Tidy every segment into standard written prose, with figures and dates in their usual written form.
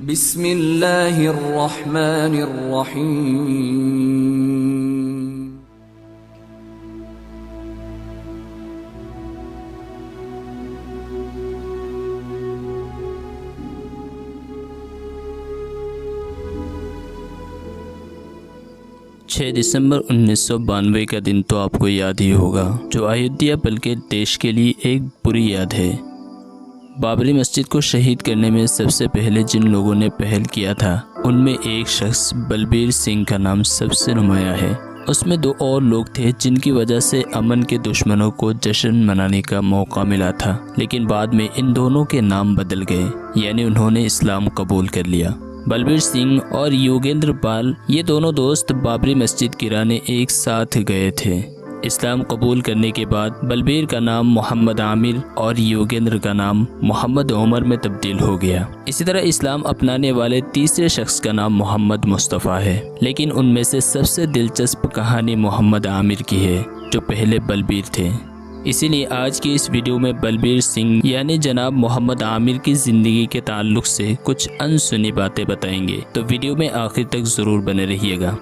बिस्मिल्लाहिर्रहमानिर्रहीम। 6 दिसंबर 1992 का दिन तो आपको याद ही होगा, जो अयोध्या बल्कि देश के लिए एक बुरी याद है। बाबरी मस्जिद को शहीद करने में सबसे पहले जिन लोगों ने पहल किया था, उनमें एक शख्स बलबीर सिंह का नाम सबसे नुमाया है। उसमें 2 और लोग थे जिनकी वजह से अमन के दुश्मनों को जश्न मनाने का मौका मिला था, लेकिन बाद में इन दोनों के नाम बदल गए, यानी उन्होंने इस्लाम कबूल कर लिया। बलबीर सिंह और योगेंद्र पाल, ये दोनों दोस्त बाबरी मस्जिद गिराने एक साथ गए थे। इस्लाम कबूल करने के बाद बलबीर का नाम मोहम्मद आमिर और योगेंद्र का नाम मोहम्मद उमर में तब्दील हो गया। इसी तरह इस्लाम अपनाने वाले तीसरे शख्स का नाम मोहम्मद मुस्तफ़ा है, लेकिन उनमें से सबसे दिलचस्प कहानी मोहम्मद आमिर की है, जो पहले बलबीर थे। इसीलिए आज की इस वीडियो में बलबीर सिंह यानी जनाब मोहम्मद आमिर की ज़िंदगी के ताल्लुक से कुछ अनसुनी बातें बताएंगे, तो वीडियो में आखिर तक ज़रूर बने रहिएगा।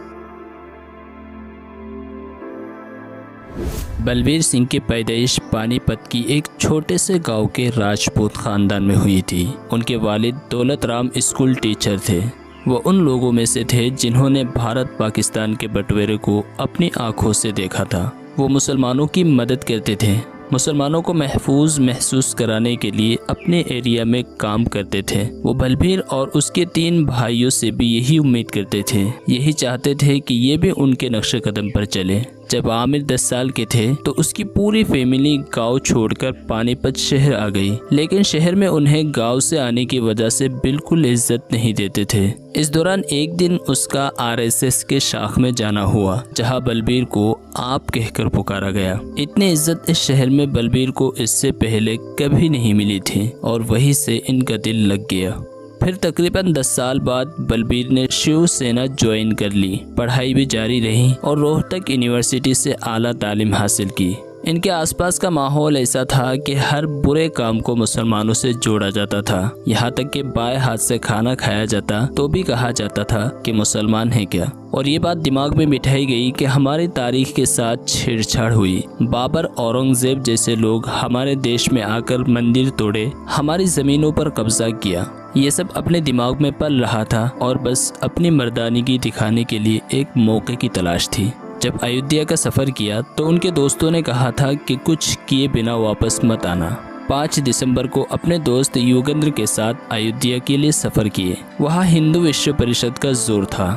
बलबीर सिंह की पैदाइश पानीपत की एक छोटे से गांव के राजपूत ख़ानदान में हुई थी। उनके वालिद दौलत राम स्कूल टीचर थे। वो उन लोगों में से थे जिन्होंने भारत पाकिस्तान के बंटवारे को अपनी आंखों से देखा था। वो मुसलमानों की मदद करते थे, मुसलमानों को महफूज महसूस कराने के लिए अपने एरिया में काम करते थे। वो बलबीर और उसके 3 भाइयों से भी यही उम्मीद करते थे, यही चाहते थे कि ये भी उनके नक्शे कदम पर चले। जब आमिर 10 साल के थे तो उसकी पूरी फैमिली गांव छोड़कर पानीपत शहर आ गई, लेकिन शहर में उन्हें गांव से आने की वजह से बिल्कुल इज्जत नहीं देते थे। इस दौरान एक दिन उसका RSS के शाख में जाना हुआ, जहां बलबीर को आप कहकर पुकारा गया। इतनी इज्जत इस शहर में बलबीर को इससे पहले कभी नहीं मिली थी और वहीं से इनका दिल लग गया। फिर तकरीबन 10 साल बाद बलबीर ने शिवसेना ज्वाइन कर ली। पढ़ाई भी जारी रही और रोहतक यूनिवर्सिटी से आला तालीम हासिल की। इनके आसपास का माहौल ऐसा था कि हर बुरे काम को मुसलमानों से जोड़ा जाता था। यहाँ तक कि बाएं हाथ से खाना खाया जाता तो भी कहा जाता था कि मुसलमान है क्या। और ये बात दिमाग में बिठाई गई कि हमारी तारीख के साथ छेड़छाड़ हुई। बाबर, औरंगजेब जैसे लोग हमारे देश में आकर मंदिर तोड़े, हमारी ज़मीनों पर कब्जा किया। ये सब अपने दिमाग में पल रहा था और बस अपनी मर्दानगी दिखाने के लिए एक मौके की तलाश थी। जब अयोध्या का सफ़र किया तो उनके दोस्तों ने कहा था कि कुछ किए बिना वापस मत आना। 5 दिसंबर को अपने दोस्त योगेंद्र के साथ अयोध्या के लिए सफ़र किए। वहाँ हिंदू विश्व परिषद का जोर था।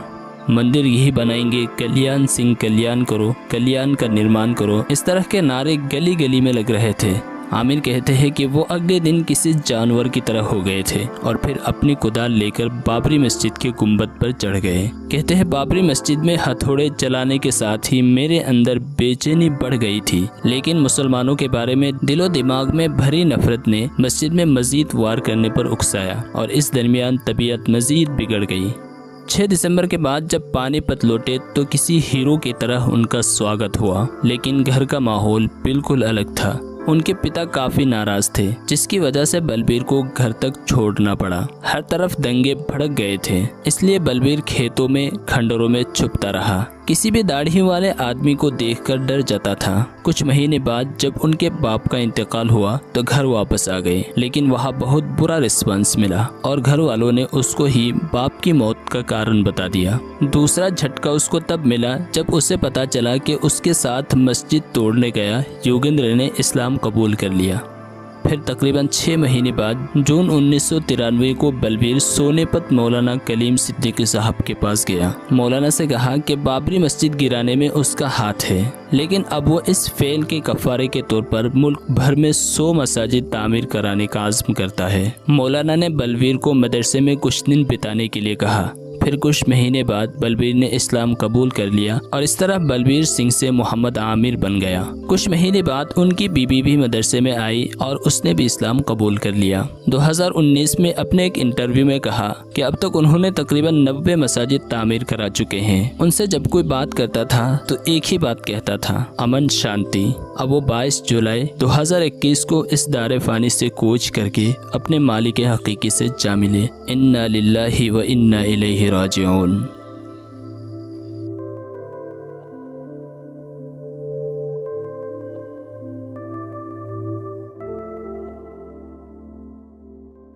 मंदिर यही बनाएंगे, कल्याण सिंह कल्याण करो, कल्याण का निर्माण करो, इस तरह के नारे गली गली में लग रहे थे। आमिर कहते हैं कि वो अगले दिन किसी जानवर की तरह हो गए थे और फिर अपनी कुदाल लेकर बाबरी मस्जिद के गुंबद पर चढ़ गए। कहते हैं बाबरी मस्जिद में हथौड़े चलाने के साथ ही मेरे अंदर बेचैनी बढ़ गई थी, लेकिन मुसलमानों के बारे में दिलो दिमाग में भरी नफरत ने मस्जिद में मजीद वार करने पर उकसाया और इस दरमियान तबीयत मजीद बिगड़ गई। 6 दिसंबर के बाद जब पानीपत लौटे तो किसी हीरो की तरह उनका स्वागत हुआ, लेकिन घर का माहौल बिल्कुल अलग था। उनके पिता काफी नाराज थे, जिसकी वजह से बलबीर को घर तक छोड़ना पड़ा। हर तरफ दंगे भड़क गए थे, इसलिए बलबीर खेतों में, खंडरों में छुपता रहा। किसी भी दाढ़ी वाले आदमी को देखकर डर जाता था। कुछ महीने बाद जब उनके बाप का इंतकाल हुआ तो घर वापस आ गए, लेकिन वहाँ बहुत बुरा रिस्पांस मिला और घर वालों ने उसको ही बाप की मौत का कारण बता दिया। दूसरा झटका उसको तब मिला जब उसे पता चला कि उसके साथ मस्जिद तोड़ने गया योगेंद्र ने इस्लाम कबूल कर लिया। फिर तकरीबन 6 महीने बाद जून 1993 को बलबीर सोनेपत मौलाना कलीम सिद्दीकी साहब के पास गया। मौलाना से कहा कि बाबरी मस्जिद गिराने में उसका हाथ है, लेकिन अब वो इस फेल के कफारे के तौर पर मुल्क भर में 100 मसाजिद तामीर कराने का आज़्म करता है। मौलाना ने बलबीर को मदरसे में कुछ दिन बिताने के लिए कहा। फिर कुछ महीने बाद बलबीर ने इस्लाम कबूल कर लिया और इस तरह बलबीर सिंह से मोहम्मद आमिर बन गया। कुछ महीने बाद उनकी बीबी भी मदरसे में आई और उसने भी इस्लाम कबूल कर लिया। 2019 में अपने एक इंटरव्यू में कहा कि अब तक उन्होंने तकरीबन 90 मसाजिद तामीर करा चुके हैं। उनसे जब कोई बात करता था तो एक ही बात कहता था, अमन शांति। अब वो 22 जुलाई 2021 को इस दारे फानी से कूच करके अपने मालिक हकीकी से जा मिले। इन्ना लिल्लाहि व इन्ना इलैहि राजिऊन।